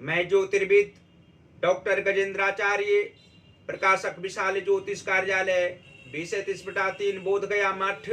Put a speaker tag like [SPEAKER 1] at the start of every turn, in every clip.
[SPEAKER 1] मैं ज्योतिर्विद डॉक्टर गजेंद्राचार्य, प्रकाशक विशाल ज्योतिष कार्यालय 20-3 बोधगया मठ,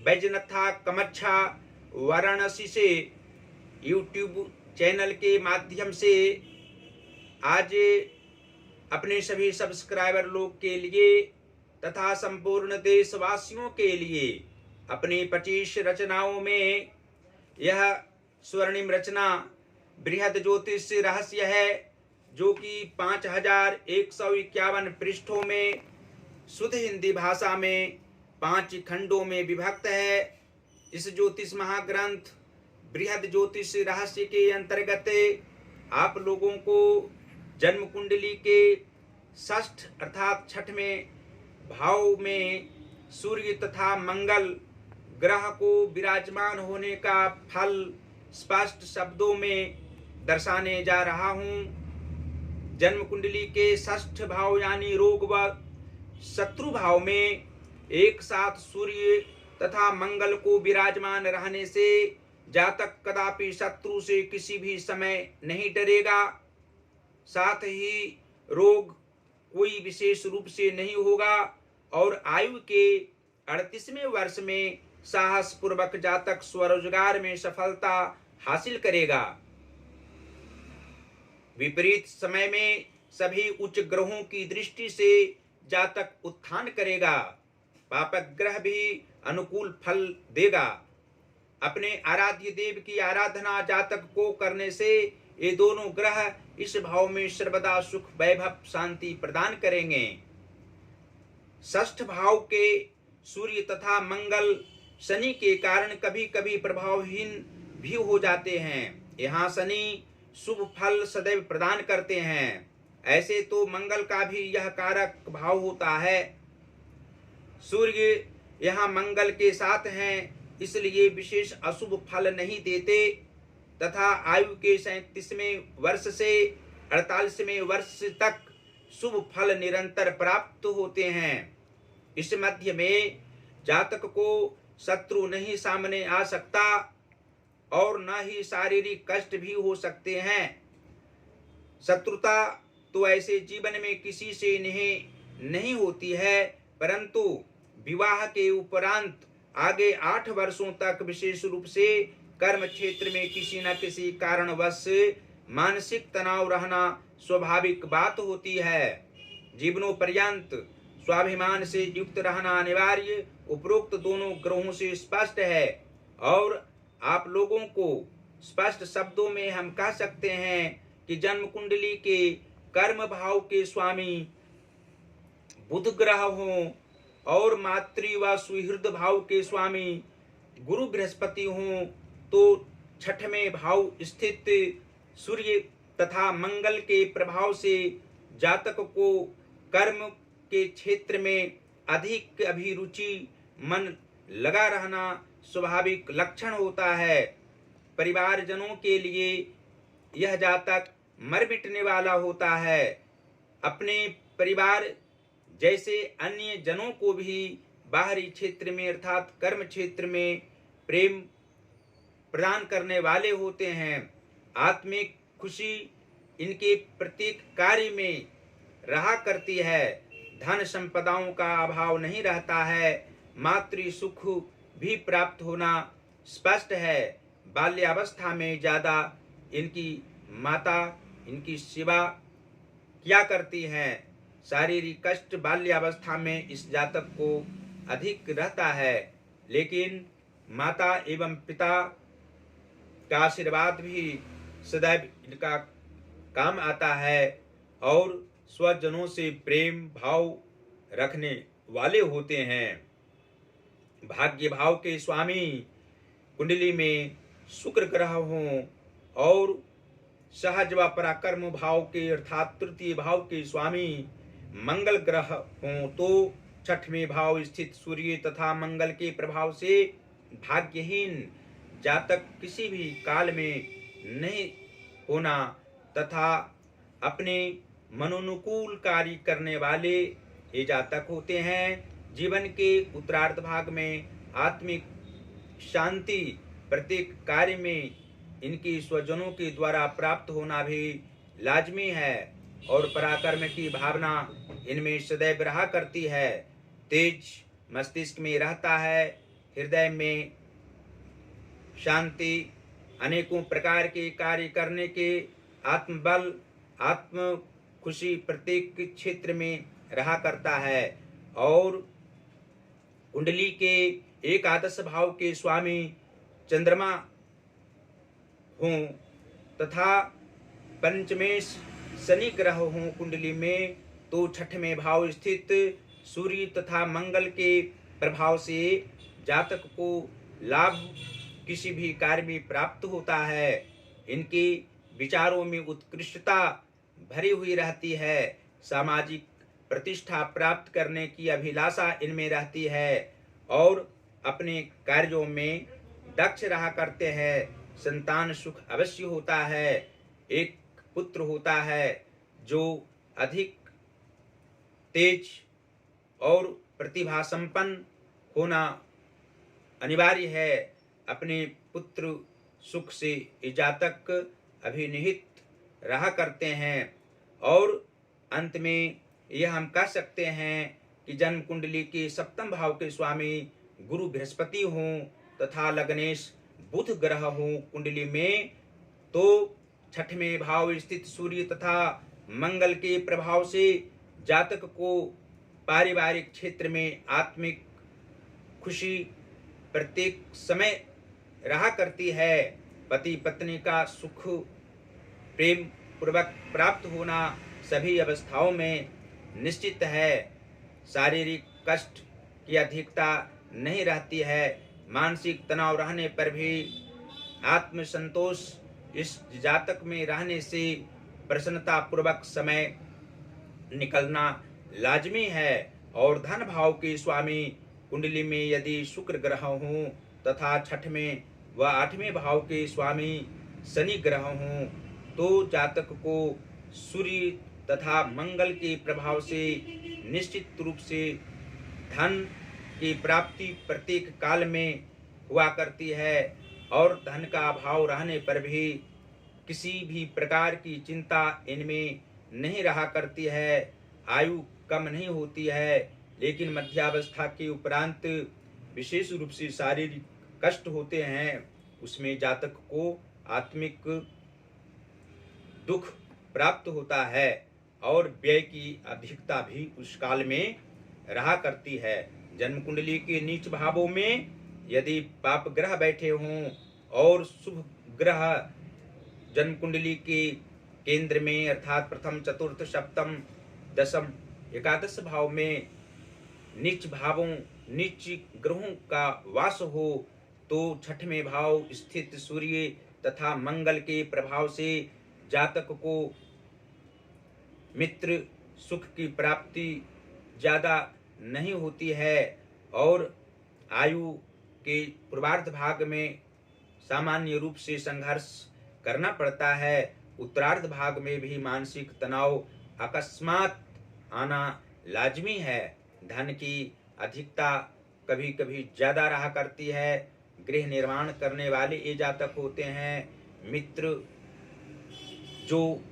[SPEAKER 1] बैजनाथा कमच्छा, वाराणसी से यूट्यूब चैनल के माध्यम से आज अपने सभी सब्सक्राइबर लोग के लिए तथा संपूर्ण देशवासियों के लिए अपनी 25 रचनाओं में यह स्वर्णिम रचना बृहद ज्योतिष रहस्य है, जो कि 5151 पृष्ठों में शुद्ध हिंदी भाषा में 5 खंडों में विभक्त है। इस ज्योतिष महाग्रंथ बृहद ज्योतिष रहस्य के अंतर्गत आप लोगों को जन्म कुंडली के षष्ठ अर्थात छठवें भाव में सूर्य तथा मंगल ग्रह को विराजमान होने का फल स्पष्ट शब्दों में दर्शाने जा रहा हूं। जन्म कुंडली के षष्ठ भाव यानी रोग व शत्रु भाव में एक साथ सूर्य तथा मंगल को विराजमान रहने से जातक कदापि शत्रु से किसी भी समय नहीं डरेगा। साथ ही रोग कोई विशेष रूप से नहीं होगा और आयु के 38वें वर्ष में साहस पूर्वक जातक स्वरोजगार में सफलता हासिल करेगा। विपरीत समय में सभी उच्च ग्रहों की दृष्टि से जातक उत्थान करेगा। पापक ग्रह भी अनुकूल फल देगा। अपने आराध्य देव की आराधना जातक को करने से ये दोनों ग्रह इस भाव में सर्वदा सुख वैभव शांति प्रदान करेंगे। षष्ठ भाव के सूर्य तथा मंगल शनि के कारण कभी कभी प्रभावहीन भी हो जाते हैं। यहाँ शनि शुभ फल सदैव प्रदान करते हैं। ऐसे तो मंगल का भी यह कारक भाव होता है। सूर्य यहाँ मंगल के साथ हैं, इसलिए विशेष अशुभ फल नहीं देते तथा आयु के 37वें वर्ष से 48वें वर्ष तक शुभ फल निरंतर प्राप्त होते हैं। इस मध्य में जातक को शत्रु नहीं सामने आ सकता और न ही शारीरिक कष्ट भी हो सकते हैं। शत्रुता तो ऐसे जीवन में किसी से नहीं होती है, परंतु विवाह के उपरांत आगे 8 वर्षों तक विशेष रूप से कर्म क्षेत्र में किसी न किसी कारणवश मानसिक तनाव रहना स्वाभाविक बात होती है। जीवनों पर्यंत स्वाभिमान से युक्त रहना अनिवार्य उपरोक्त दोनों ग्रहों से स्पष्ट है और आप लोगों को स्पष्ट शब्दों में हम कह सकते हैं कि जन्म कुंडली के कर्म भाव के स्वामी बुध ग्रह हों और मातृ व सुहृद भाव के स्वामी गुरु बृहस्पति हों, तो छठवें भाव स्थित सूर्य तथा मंगल के प्रभाव से जातक को कर्म के क्षेत्र में अधिक अभिरुचि मन लगा रहना स्वाभाविक लक्षण होता है। परिवारजनों के लिए यह जातक मर मिटने वाला होता है। अपने परिवार जैसे अन्य जनों को भी बाहरी क्षेत्र में अर्थात कर्म क्षेत्र में प्रेम प्रदान करने वाले होते हैं। आत्मिक खुशी इनके प्रत्येक कार्य में रहा करती है। धन संपदाओं का अभाव नहीं रहता है। मातृ सुख भी प्राप्त होना स्पष्ट है। बाल्यावस्था में ज्यादा इनकी माता इनकी सेवा किया करती हैं। शारीरिक कष्ट बाल्यावस्था में इस जातक को अधिक रहता है, लेकिन माता एवं पिता का आशीर्वाद भी सदैव इनका काम आता है और स्वजनों से प्रेम भाव रखने वाले होते हैं। भाग्य भाव के स्वामी कुंडली में शुक्र ग्रह हों और सहज व पराक्रम भाव के अर्थात तृतीय भाव के स्वामी मंगल ग्रह हों, तो छठवें भाव स्थित सूर्य तथा मंगल के प्रभाव से भाग्यहीन जातक किसी भी काल में नहीं होना तथा अपने मनोनुकूल कार्य करने वाले ये जातक होते हैं। जीवन के उत्तरार्ध भाग में आत्मिक शांति प्रत्येक कार्य में इनकी स्वजनों के द्वारा प्राप्त होना भी लाजमी है और पराक्रम की भावना इनमें सदैव रहा करती है। तेज मस्तिष्क में रहता है, हृदय में शांति, अनेकों प्रकार के कार्य करने के आत्मबल, आत्म खुशी प्रत्येक क्षेत्र में रहा करता है और कुंडली के एकादश भाव के स्वामी चंद्रमा हों तथा पंचमेश शनि ग्रह हों कुंडली में, तो छठवें भाव स्थित सूर्य तथा मंगल के प्रभाव से जातक को लाभ किसी भी कार्य में प्राप्त होता है। इनके विचारों में उत्कृष्टता भरी हुई रहती है, सामाजिक प्रतिष्ठा प्राप्त करने की अभिलाषा इनमें रहती है और अपने कार्यों में दक्ष रहा करते हैं। संतान सुख अवश्य होता है। एक पुत्र होता है जो अधिक तेज और प्रतिभा संपन्न होना अनिवार्य है। अपने पुत्र सुख से ये जातक अभिनिहित रहा करते हैं और अंत में यह हम कह सकते हैं कि जन्म कुंडली के सप्तम भाव के स्वामी गुरु बृहस्पति हों तथा लग्नेश बुध ग्रह हों कुंडली में, तो छठवें भाव स्थित सूर्य तथा मंगल के प्रभाव से जातक को पारिवारिक क्षेत्र में आत्मिक खुशी प्रत्येक समय रहा करती है। पति पत्नी का सुख प्रेम पूर्वक प्राप्त होना सभी अवस्थाओं में निश्चित है। शारीरिक कष्ट की अधिकता नहीं रहती है। मानसिक तनाव रहने पर भी आत्मसंतोष इस जातक में रहने से प्रसन्नता पूर्वक समय निकलना लाजमी है। और धन भाव के स्वामी कुंडली में यदि शुक्र ग्रह हों तथा छठवें व आठवें भाव के स्वामी शनि ग्रह हों, तो जातक को सूर्य तथा मंगल के प्रभाव से निश्चित रूप से धन की प्राप्ति प्रत्येक काल में हुआ करती है और धन का अभाव रहने पर भी किसी भी प्रकार की चिंता इनमें नहीं रहा करती है। आयु कम नहीं होती है, लेकिन मध्यावस्था के उपरांत विशेष रूप से शारीरिक कष्ट होते हैं। उसमें जातक को आत्मिक दुख प्राप्त होता है और व्यय की अधिकता भी उस काल में रहा करती है। जन्म कुंडली के नीच भावों में यदि पाप ग्रह बैठे हों और शुभ ग्रह जन्म कुंडली के केंद्र में अर्थात प्रथम चतुर्थ सप्तम दशम एकादश भाव में नीच भावों नीच ग्रहों का वास हो, तो छठवें भाव स्थित सूर्य तथा मंगल के प्रभाव से जातक को मित्र सुख की प्राप्ति ज्यादा नहीं होती है और आयु के पूर्वार्ध भाग में सामान्य रूप से संघर्ष करना पड़ता है। उत्तरार्ध भाग में भी मानसिक तनाव अकस्मात आना लाजमी है। धन की अधिकता कभी कभी ज्यादा रहा करती है। गृह निर्माण करने वाले ये जातक होते हैं। मित्र जो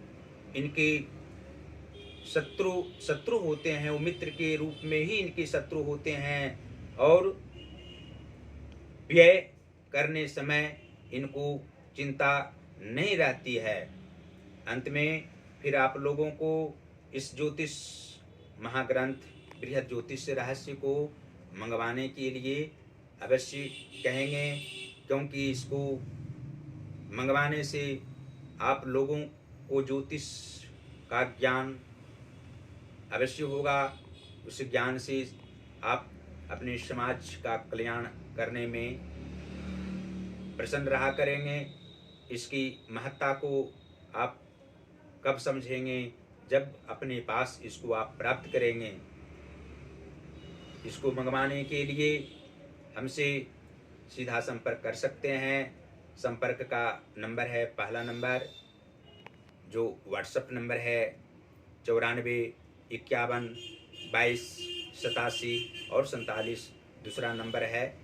[SPEAKER 1] इनके शत्रु होते हैं, वो मित्र के रूप में ही इनके शत्रु होते हैं और व्यय करने समय इनको चिंता नहीं रहती है। अंत में फिर आप लोगों को इस ज्योतिष महाग्रंथ बृहद ज्योतिष रहस्य को मंगवाने के लिए अवश्य कहेंगे, क्योंकि इसको मंगवाने से आप लोगों को ज्योतिष का ज्ञान अवश्य होगा। उस ज्ञान से आप अपने समाज का कल्याण करने में प्रसन्न रहा करेंगे। इसकी महत्ता को आप कब समझेंगे? जब अपने पास इसको आप प्राप्त करेंगे। इसको मंगवाने के लिए हमसे सीधा संपर्क कर सकते हैं। संपर्क का नंबर है, पहला नंबर जो व्हाट्सएप नंबर है 94512287 और 47। दूसरा नंबर है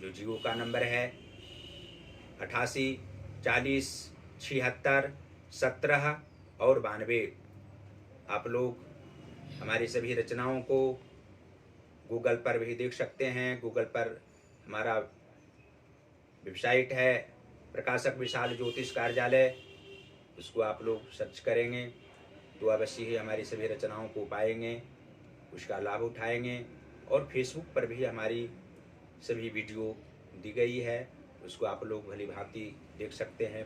[SPEAKER 1] जो जियो का नंबर है 40 76 17 और 92। आप लोग हमारी सभी रचनाओं को गूगल पर भी देख सकते हैं। गूगल पर हमारा वेबसाइट है प्रकाशक विशाल ज्योतिष कार्यालय, उसको आप लोग सर्च करेंगे तो अवश्य ही हमारी सभी रचनाओं को पाएंगे, उसका लाभ उठाएंगे। और फेसबुक पर भी हमारी सभी वीडियो दी गई है, उसको आप लोग भली भांति देख सकते हैं,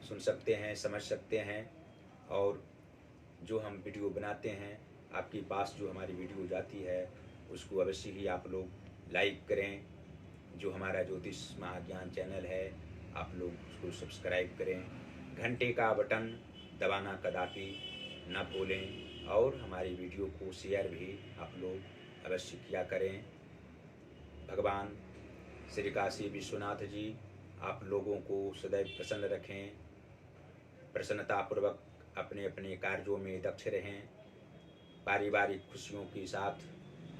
[SPEAKER 1] सुन सकते हैं, समझ सकते हैं। और जो हम वीडियो बनाते हैं आपके पास जो हमारी वीडियो जाती है उसको अवश्य ही आप लोग लाइक करें। जो हमारा ज्योतिष महाज्ञान चैनल है आप लोग उसको सब्सक्राइब करें, घंटे का बटन दबाना कदापि न भूलें और हमारी वीडियो को शेयर भी आप लोग अवश्य किया करें। भगवान श्री काशी विश्वनाथ जी आप लोगों को सदैव प्रसन्न रखें, प्रसन्नतापूर्वक अपने अपने कार्यों में दक्ष रहें, पारिवारिक खुशियों के साथ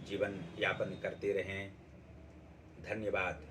[SPEAKER 1] जीवन यापन करते रहें। धन्यवाद।